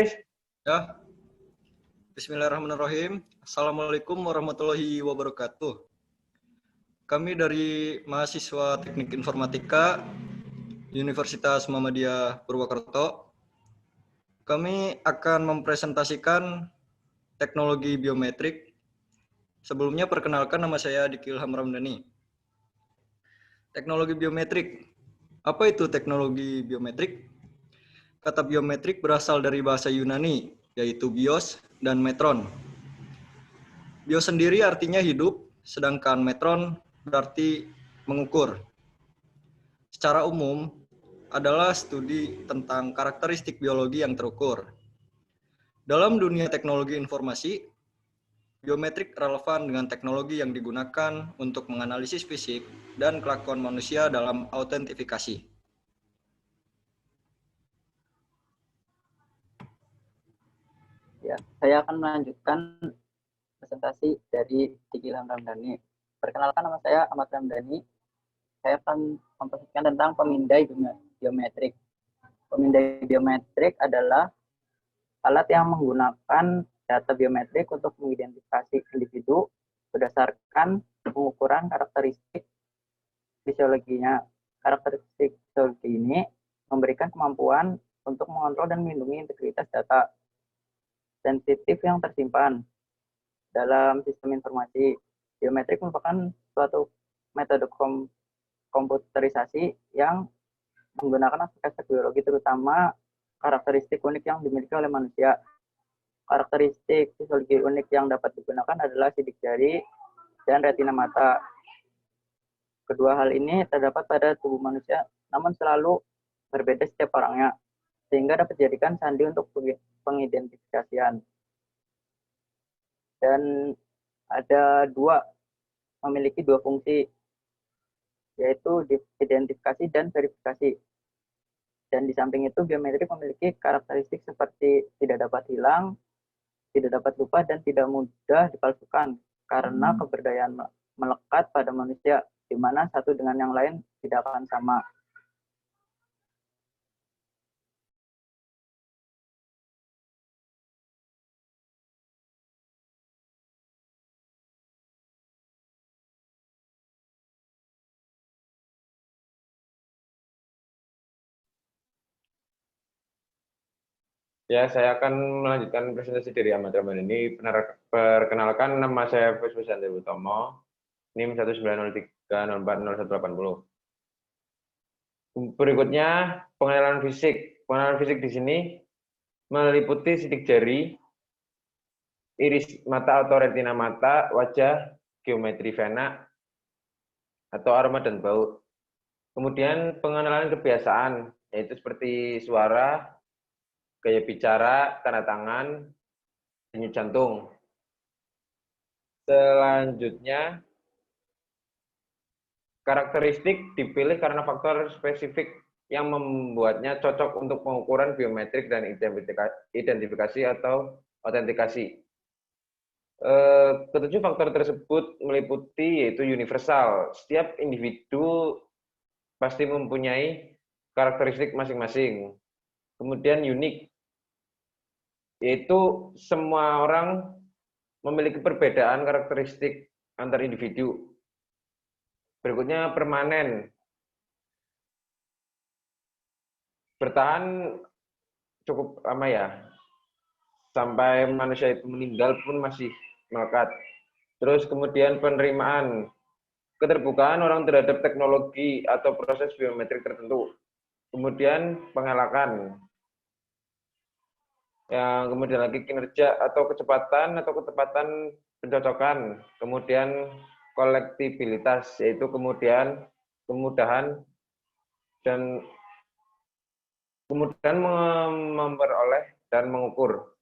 Ya, Bismillahirrahmanirrahim. Assalamualaikum warahmatullahi wabarakatuh. Kami dari mahasiswa Teknik Informatika Universitas Muhammadiyah Purwokerto. Kami akan mempresentasikan teknologi biometrik. Sebelumnya perkenalkan, nama saya Diki Ilham Ramdhani. Teknologi biometrik. Apa itu teknologi biometrik? Kata biometrik berasal dari bahasa Yunani, yaitu bios dan metron. Bios sendiri artinya hidup, sedangkan metron berarti mengukur. Secara umum, adalah studi tentang karakteristik biologi yang terukur. Dalam dunia teknologi informasi, biometrik relevan dengan teknologi yang digunakan untuk menganalisis fisik dan kelakuan manusia dalam autentifikasi. Ya, saya akan melanjutkan presentasi dari Diki Ilham Ramdhani. Perkenalkan, nama saya Ahmad Ramdhani. Saya akan mempresentasikan tentang pemindai biometrik. Pemindai biometrik adalah alat yang menggunakan data biometrik untuk mengidentifikasi individu berdasarkan pengukuran karakteristik fisiologinya. Karakteristik fisiologi ini memberikan kemampuan untuk mengontrol dan melindungi integritas data sensitif yang tersimpan dalam sistem informasi. Biometrik merupakan suatu metode komputerisasi yang menggunakan aspek biologi, terutama karakteristik unik yang dimiliki oleh manusia. Karakteristik fisiologi unik yang dapat digunakan adalah sidik jari dan retina mata. Kedua hal ini terdapat pada tubuh manusia, namun selalu berbeda setiap orangnya, sehingga dapat dijadikan sandi untuk pengidentifikasian. Dan memiliki dua fungsi, yaitu identifikasi dan verifikasi. Dan di samping itu, biometrik memiliki karakteristik seperti tidak dapat hilang, tidak dapat lupa, dan tidak mudah dipalsukan karena keberdayaan melekat pada manusia, di mana satu dengan yang lain tidak akan sama. Ya, saya akan melanjutkan presentasi dari Ahmad Ramdhani ini. Perkenalkan, nama saya Fusbus Santi Utomo, NIM 19030400180. Berikutnya, pengenalan fisik. Pengenalan fisik di sini meliputi sidik jari, iris mata atau retina mata, wajah, geometri vena, atau aroma dan bau. Kemudian pengenalan kebiasaan, yaitu seperti suara, gaya bicara, tanda tangan, denyut jantung. Selanjutnya, karakteristik dipilih karena faktor spesifik yang membuatnya cocok untuk pengukuran biometrik dan identifikasi atau autentikasi. Ketujuh faktor tersebut meliputi yaitu universal. Setiap individu pasti mempunyai karakteristik masing-masing. Kemudian unik, yaitu semua orang memiliki perbedaan karakteristik antar individu. Berikutnya permanen. Bertahan cukup lama ya. Sampai manusia itu meninggal pun masih melekat. Terus kemudian penerimaan. Keterbukaan orang terhadap teknologi atau proses biometrik tertentu. Kemudian pengelakan. Yang kemudian lagi kinerja atau ketepatan pencocokan. Kemudian kolektibilitas, yaitu kemudian kemudahan dan kemudian memperoleh dan mengukur.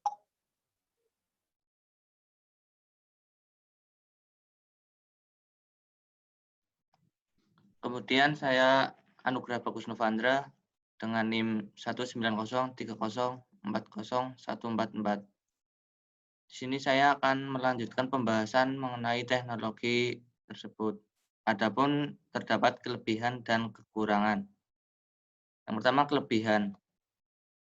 Kemudian saya Anugrah Bagus Novandra dengan NIM 1903040140144. Di sini saya akan melanjutkan pembahasan mengenai teknologi tersebut. Adapun terdapat kelebihan dan kekurangan. Yang pertama, kelebihan.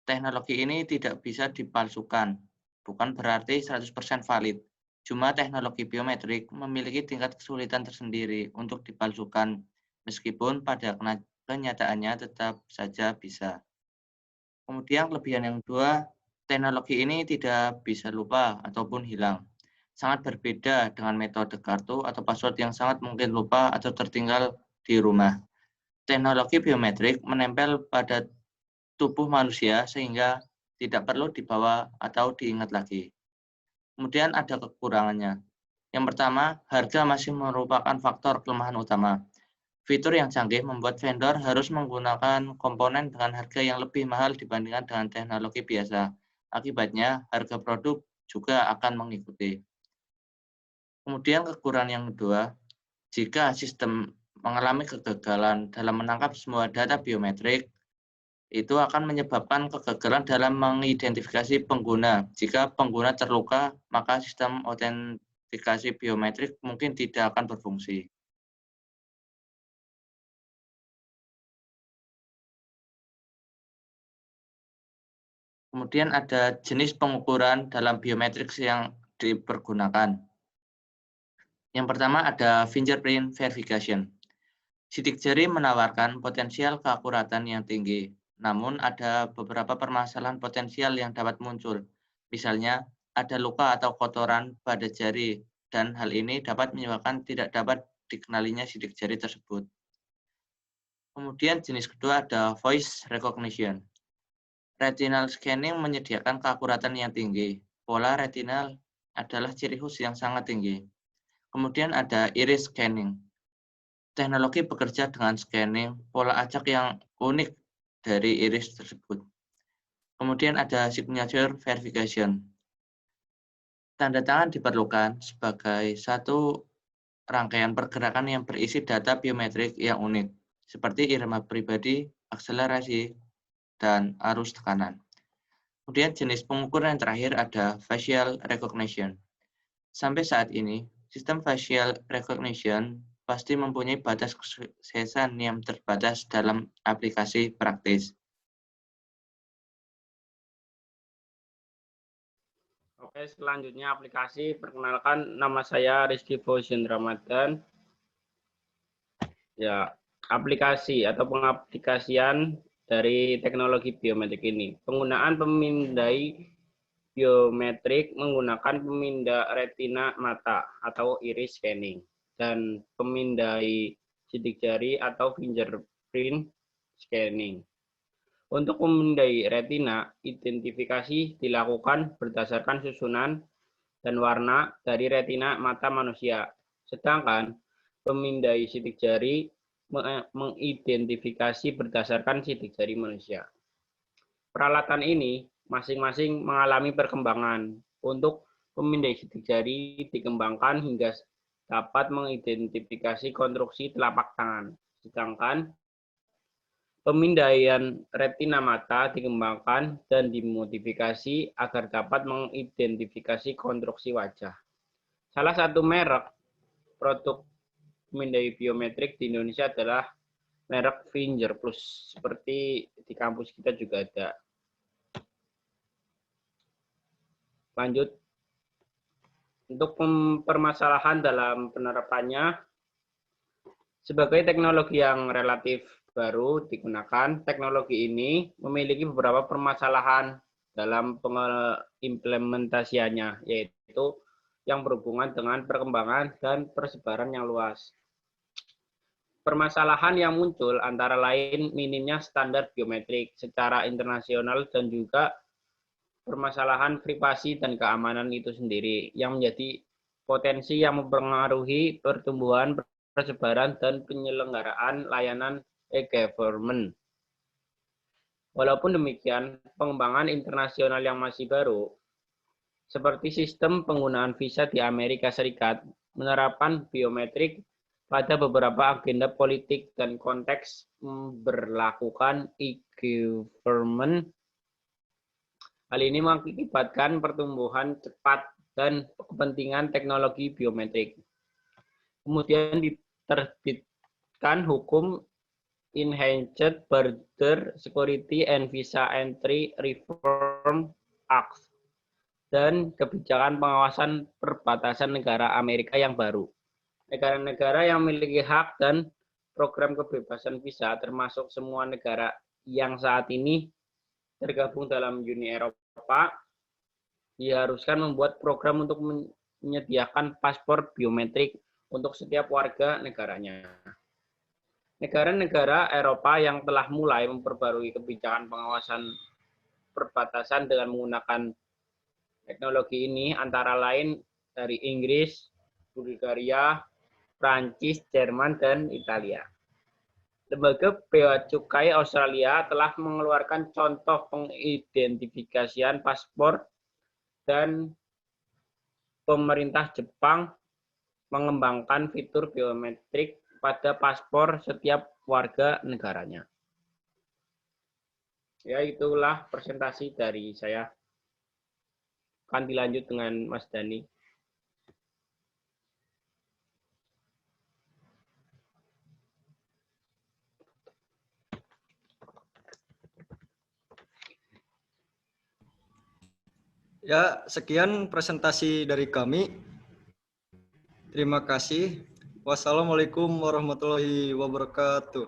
Teknologi ini tidak bisa dipalsukan, bukan berarti 100% valid. Cuma teknologi biometrik memiliki tingkat kesulitan tersendiri untuk dipalsukan, meskipun pada kenyataannya tetap saja bisa. Kemudian kelebihan yang kedua, teknologi ini tidak bisa lupa ataupun hilang. Sangat berbeda dengan metode kartu atau password yang sangat mungkin lupa atau tertinggal di rumah. Teknologi biometrik menempel pada tubuh manusia sehingga tidak perlu dibawa atau diingat lagi. Kemudian ada kekurangannya. Yang pertama, harga masih merupakan faktor kelemahan utama. Fitur yang canggih membuat vendor harus menggunakan komponen dengan harga yang lebih mahal dibandingkan dengan teknologi biasa. Akibatnya, harga produk juga akan mengikuti. Kemudian kekurangan yang kedua, jika sistem mengalami kegagalan dalam menangkap semua data biometrik, itu akan menyebabkan kegagalan dalam mengidentifikasi pengguna. Jika pengguna terluka, maka sistem autentikasi biometrik mungkin tidak akan berfungsi. Kemudian ada jenis pengukuran dalam biometrik yang dipergunakan. Yang pertama ada fingerprint verification. Sidik jari menawarkan potensial keakuratan yang tinggi, namun ada beberapa permasalahan potensial yang dapat muncul. Misalnya, ada luka atau kotoran pada jari, dan hal ini dapat menyebabkan tidak dapat dikenalinya sidik jari tersebut. Kemudian jenis kedua ada voice recognition. Retinal scanning menyediakan keakuratan yang tinggi. Pola retinal adalah ciri khusus yang sangat tinggi. Kemudian ada iris scanning. Teknologi bekerja dengan scanning pola acak yang unik dari iris tersebut. Kemudian ada signature verification. Tanda tangan diperlukan sebagai satu rangkaian pergerakan yang berisi data biometrik yang unik, seperti irama pribadi, akselerasi, dan arus tekanan. Kemudian jenis pengukuran yang terakhir ada facial recognition. Sampai saat ini, sistem facial recognition pasti mempunyai batas kesuksesan yang terbatas dalam aplikasi praktis. Oke, selanjutnya aplikasi. Perkenalkan, nama saya Rizky Fauzin Ramadan. Ya, aplikasi atau pengaplikasian dari teknologi biometrik ini. Penggunaan pemindai biometrik menggunakan pemindai retina mata atau iris scanning dan pemindai sidik jari atau fingerprint scanning. Untuk memindai retina, identifikasi dilakukan berdasarkan susunan dan warna dari retina mata manusia. Sedangkan pemindai sidik jari mengidentifikasi berdasarkan sidik jari manusia. Peralatan ini masing-masing mengalami perkembangan. Untuk pemindai sidik jari dikembangkan hingga dapat mengidentifikasi konstruksi telapak tangan. Sedangkan pemindaian retina mata dikembangkan dan dimodifikasi agar dapat mengidentifikasi konstruksi wajah. Salah satu merek produk pemindai biometrik di Indonesia adalah merek Finger Plus. Seperti di kampus kita juga ada. Lanjut, untuk permasalahan dalam penerapannya, sebagai teknologi yang relatif baru digunakan, teknologi ini memiliki beberapa permasalahan dalam pengimplementasiannya, yaitu yang berhubungan dengan perkembangan dan persebaran yang luas. Permasalahan yang muncul antara lain minimnya standar biometrik secara internasional dan juga permasalahan privasi dan keamanan itu sendiri yang menjadi potensi yang mempengaruhi pertumbuhan, persebaran, dan penyelenggaraan layanan e-government. Walaupun demikian, pengembangan internasional yang masih baru, seperti sistem penggunaan visa di Amerika Serikat, menerapkan biometrik pada beberapa agenda politik dan konteks memberlakukan e-government. Hal ini mengakibatkan pertumbuhan cepat dan kepentingan teknologi biometrik. Kemudian diterbitkan hukum Enhanced Border Security and Visa Entry Reform Act dan kebijakan pengawasan perbatasan negara Amerika yang baru. Negara-negara yang memiliki hak dan program kebebasan visa termasuk semua negara yang saat ini tergabung dalam Uni Eropa diharuskan membuat program untuk menyediakan paspor biometrik untuk setiap warga negaranya. Negara-negara Eropa yang telah mulai memperbarui kebijakan pengawasan perbatasan dengan menggunakan teknologi ini antara lain dari Inggris, Bulgaria, Prancis, Jerman, dan Italia. Lembaga Bea Cukai Australia telah mengeluarkan contoh pengidentifikasian paspor dan pemerintah Jepang mengembangkan fitur biometrik pada paspor setiap warga negaranya. Ya, itulah presentasi dari saya. Akan dilanjut dengan Mas Dani. Ya, sekian presentasi dari kami. Terima kasih. Wassalamualaikum warahmatullahi wabarakatuh.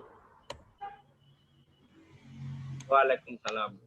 Waalaikumsalam.